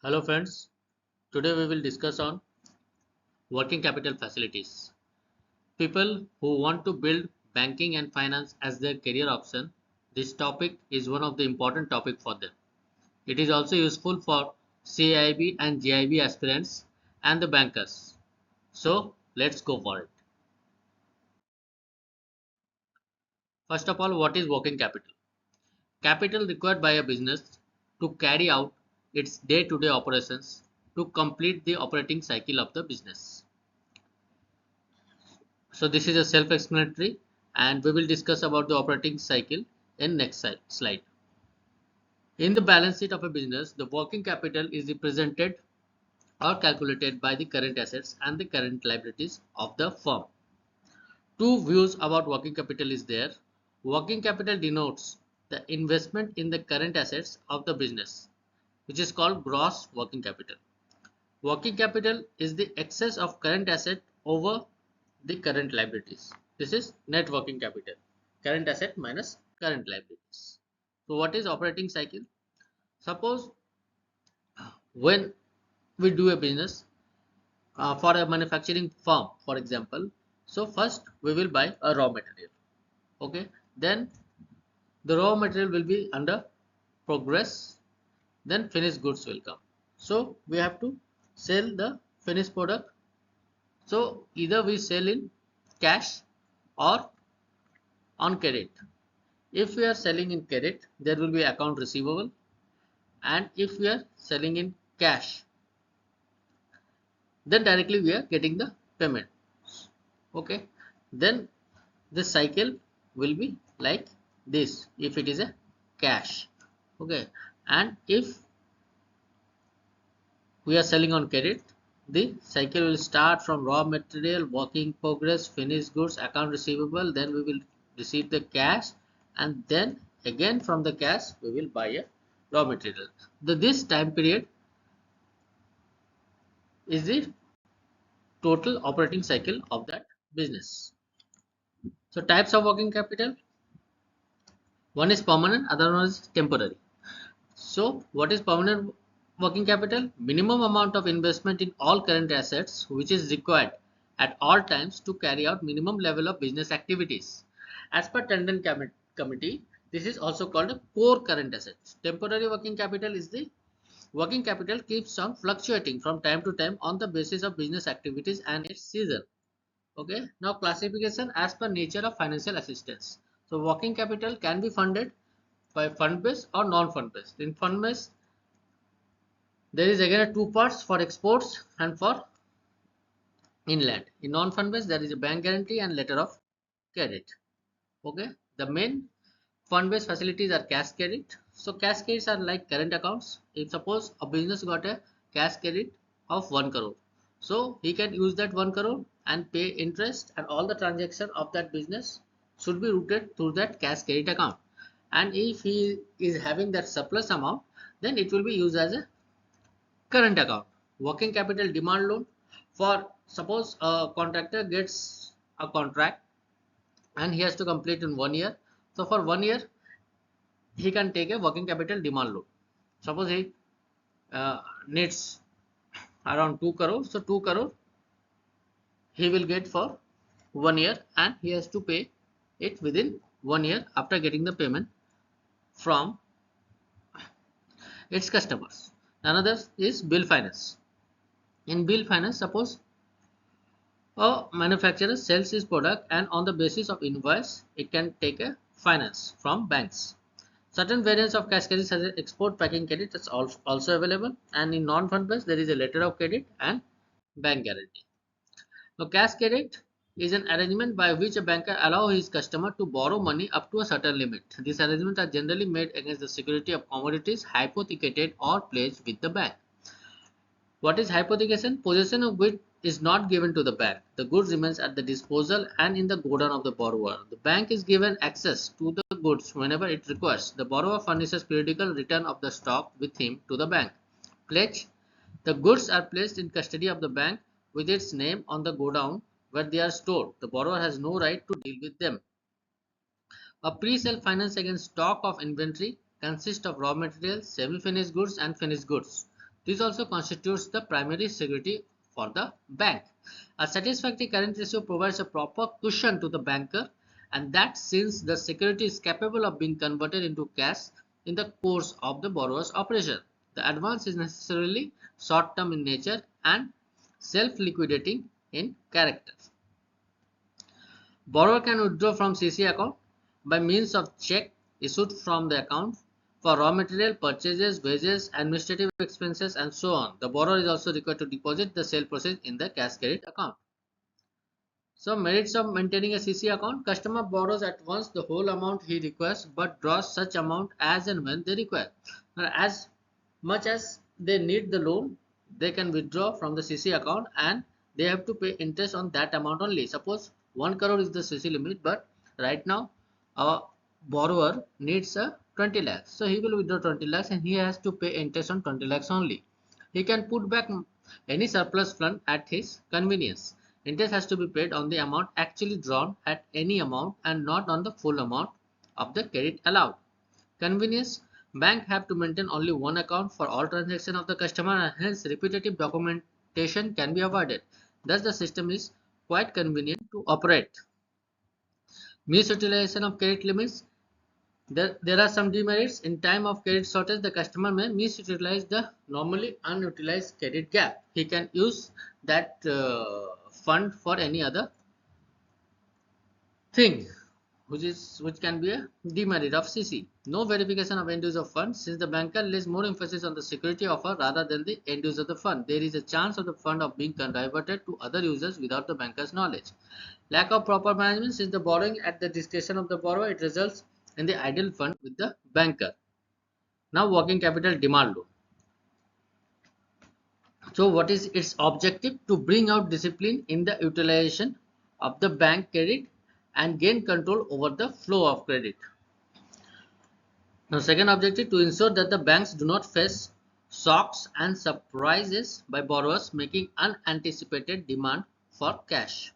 Hello friends, today we will discuss on working capital facilities. People who want to build banking and finance as their career option, this topic is one of the important topic for them. It is also useful for CIB and GIB aspirants and the bankers. So let's go for it. First of all, what is working capital? Capital required by a business to carry out its day-to-day operations to complete the operating cycle of the business. So this is a self-explanatory and we will discuss about the operating cycle in next slide. In the balance sheet of a business, the working capital is represented or calculated by the current assets and the current liabilities of the firm. Two views about working capital is there. Working capital denotes the investment in the current assets of the business, which is called gross working capital. Working capital is the excess of current asset over the current liabilities. This is net working capital. Current asset minus current liabilities. So what is operating cycle? Suppose when we do a business for a manufacturing firm, for example. So first we will buy a raw material. Okay. Then the raw material will be under progress. Then finished goods will come. So we have to sell the finished product. So either we sell in cash or on credit. If we are selling in credit, there will be account receivable, and if we are selling in cash, then directly we are getting the payment. Okay, then the cycle will be like this if it is a cash. Okay, and if we are selling on credit, the cycle will start from raw material, work in progress, finished goods, account receivable, then we will receive the cash, and then again from the cash we will buy a raw material. This time period is the total operating cycle of that business. So types of working capital, one is permanent, other one is temporary. So what is permanent working capital? Minimum amount of investment in all current assets which is required at all times to carry out minimum level of business activities. As per Tandon committee, this is also called a core current assets. Temporary working capital is the working capital keeps on fluctuating from time to time on the basis of business activities and its season. Okay, now classification as per nature of financial assistance. So working capital can be funded by fund based or non fund based. In fund based, there is again two parts for exports and for inland. In non fund based, there is a bank guarantee and letter of credit. Okay, the main fund based facilities are cash credit. So cash credits are like current accounts. If suppose a business got a cash credit of 1 crore, so he can use that 1 crore and pay interest, and all the transaction of that business should be routed through that cash credit account. And if he is having that surplus amount, then it will be used as a current account. Working capital demand loan, for suppose a contractor gets a contract and he has to complete in 1 year. So for 1 year he can take a working capital demand loan. Suppose he needs around 2 crore, so 2 crore he will get for 1 year, and he has to pay it within 1 year after getting the payment from its customers. Another is bill finance. In bill finance, suppose a manufacturer sells his product and on the basis of invoice it can take a finance from banks. Certain variants of cash credit such as export packing credit is also available, and in non-fund based there is a letter of credit and bank guarantee. Now cash credit is an arrangement by which a banker allows his customer to borrow money up to a certain limit. These arrangements are generally made against the security of commodities hypothecated or pledged with the bank. What is hypothecation? Possession of goods is not given to the bank. The goods remains at the disposal and in the godown of the borrower. The bank is given access to the goods whenever it requires. The borrower furnishes periodical return of the stock with him to the bank. Pledge. The goods are placed in custody of the bank with its name on the godown where they are stored. The borrower has no right to deal with them. A pre-sale finance against stock of inventory consists of raw materials, semi-finished goods and finished goods. This also constitutes the primary security for the bank. A satisfactory current ratio provides a proper cushion to the banker, and that since the security is capable of being converted into cash in the course of the borrower's operation. The advance is necessarily short term in nature and self liquidating in character. Borrower can withdraw from CC account by means of check issued from the account for raw material purchases, wages, administrative expenses, and so on. The borrower is also required to deposit the sale proceeds in the cash credit account. So, merits of maintaining a CC account: customer borrows at once the whole amount he requires but draws such amount as and when they require. As much as they need the loan, they can withdraw from the CC account and they have to pay interest on that amount only. Suppose 1 crore is the CC limit, but right now our borrower needs a 20 lakhs. So he will withdraw 20 lakhs and he has to pay interest on 20 lakhs only. He can put back any surplus fund at his convenience. Interest has to be paid on the amount actually drawn at any amount and not on the full amount of the credit allowed. Convenience: bank have to maintain only one account for all transactions of the customer and hence repetitive documentation can be avoided. Thus the system is quite convenient to operate. Misutilization of credit limits: there are some demerits. In time of credit shortage, the customer may misutilize the normally unutilized credit gap. He can use that fund for any other thing, which can be a demerit of CC. No verification of end use of funds: since the banker lays more emphasis on the security offer rather than the end use of the fund, there is a chance of the fund of being diverted to other users without the banker's knowledge. Lack of proper management: since the borrowing at the discretion of the borrower, it results in the idle fund with the banker. Now, working capital demand loan. So what is its objective? To bring out discipline in the utilization of the bank credit and gain control over the flow of credit. Now, second objective: to ensure that the banks do not face shocks and surprises by borrowers making unanticipated demand for cash.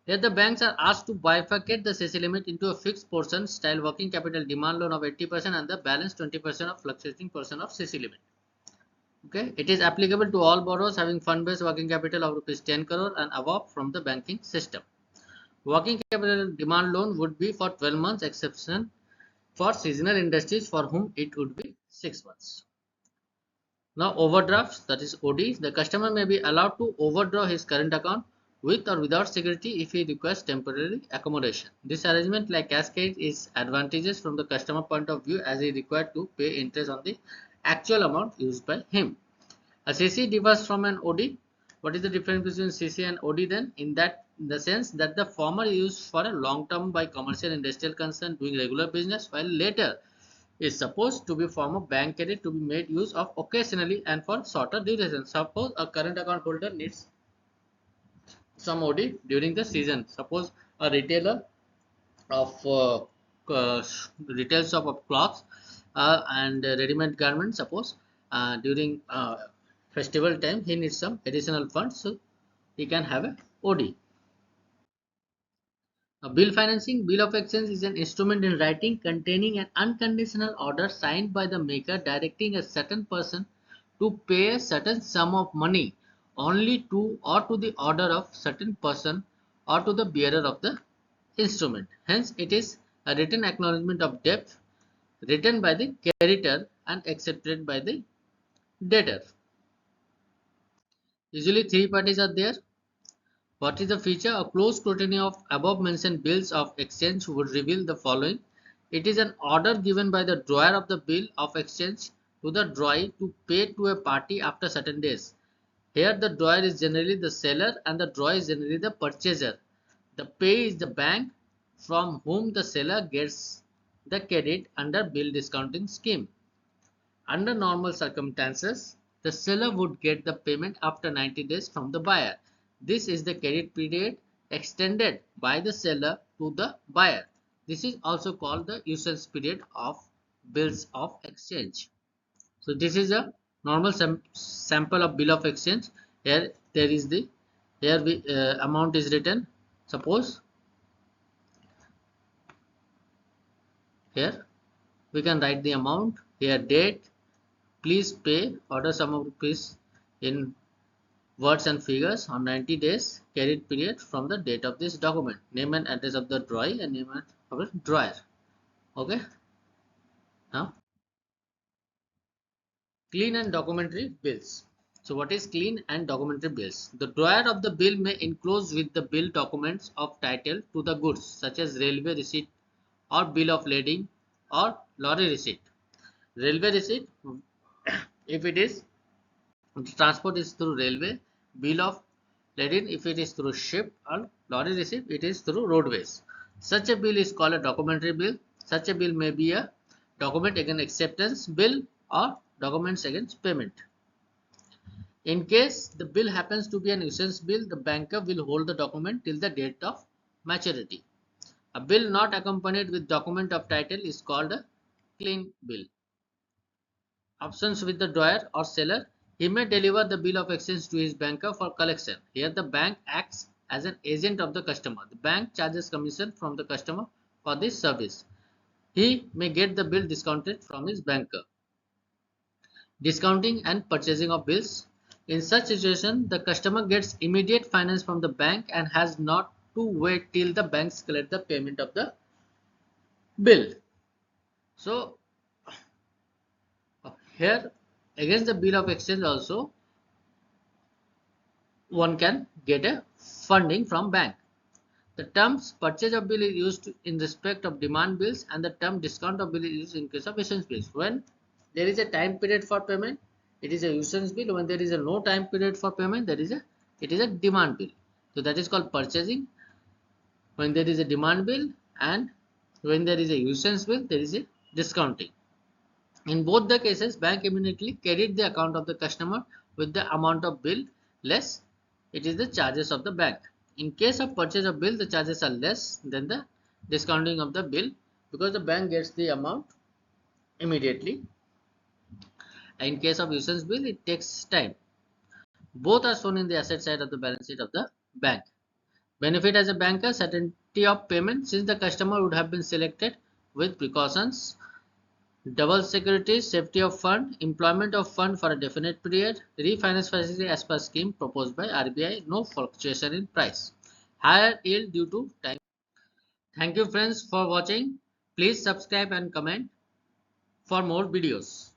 Here the banks are asked to bifurcate the CC limit into a fixed portion style working capital demand loan of 80% and the balance 20% of fluctuating portion of CC limit. Okay, it is applicable to all borrowers having fund-based working capital of rupees 10 crore and above from the banking system. Working capital demand loan would be for 12 months, exception for seasonal industries for whom it would be 6 months. Now, overdrafts, that is OD. The customer may be allowed to overdraw his current account with or without security if he requires temporary accommodation. This arrangement, like cascade, is advantageous from the customer point of view as he is required to pay interest on the actual amount used by him. A CC differs from an OD. What is the difference between CC and OD then? In the sense that the former is used for a long term by commercial industrial concern doing regular business, while later is supposed to be form of bank credit to be made use of occasionally and for shorter duration. Suppose a current account holder needs some OD during the season. Suppose a retailer of retail shop of cloths and ready-made garments. Suppose during festival time he needs some additional funds, so he can have a OD. A bill financing: bill of exchange is an instrument in writing containing an unconditional order signed by the maker directing a certain person to pay a certain sum of money only to or to the order of certain person or to the bearer of the instrument. Hence, it is a written acknowledgement of debt written by the creditor and accepted by the debtor. Usually, three parties are there. What is the feature? A close scrutiny of above mentioned bills of exchange would reveal the following. It is an order given by the drawer of the bill of exchange to the drawee to pay to a party after certain days. Here the drawer is generally the seller and the drawer is generally the purchaser. The pay is the bank from whom the seller gets the credit under bill discounting scheme. Under normal circumstances, the seller would get the payment after 90 days from the buyer. This is the credit period extended by the seller to the buyer. This is also called the usance period of bills of exchange. So this is a normal sample of bill of exchange. Here there is the amount is written. Suppose here we can write the amount, here date, please pay order sum of rupees in words and figures on 90 days credit period from the date of this document. Name and address of the drawee and name of the drawer. Okay. Now, clean and documentary bills. So what is clean and documentary bills? The drawer of the bill may enclose with the bill documents of title to the goods such as railway receipt or bill of lading or lorry receipt. Railway receipt, if it is transport is through railway, bill of lading if it is through ship, or lorry receipt it is through roadways. Such a bill is called a documentary bill. Such a bill may be a document against acceptance bill or documents against payment. In case the bill happens to be an issuance bill, the banker will hold the document till the date of maturity. A bill not accompanied with document of title is called a clean bill. Options with the drawer or seller. He may deliver the bill of exchange to his banker for collection. Here the bank acts as an agent of the customer. The bank charges commission from the customer for this service. He may get the bill discounted from his banker. Discounting and purchasing of bills. In such situation, the customer gets immediate finance from the bank and has not to wait till the banks collect the payment of the bill. So here against the bill of exchange also one can get a funding from bank. The terms purchase of bill is used in respect of demand bills and the term discount of bill is used in case of issuance bills. When there is a time period for payment, it is a issuance bill. When there is a no time period for payment, it is a demand bill. So that is called purchasing. When there is a demand bill and when there is a issuance bill, there is a discounting. In both the cases, bank immediately credit the account of the customer with the amount of bill less it is the charges of the bank. In case of purchase of bill, the charges are less than the discounting of the bill because the bank gets the amount immediately. In case of issuance bill, it takes time. Both are shown in the asset side of the balance sheet of the bank. Benefit as a banker, certainty of payment since the customer would have been selected with precautions. Double security, safety of fund, employment of fund for a definite period, refinance facility as per scheme proposed by RBI, no fluctuation in price. Higher yield due to time. Thank you friends for watching. Please subscribe and comment for more videos.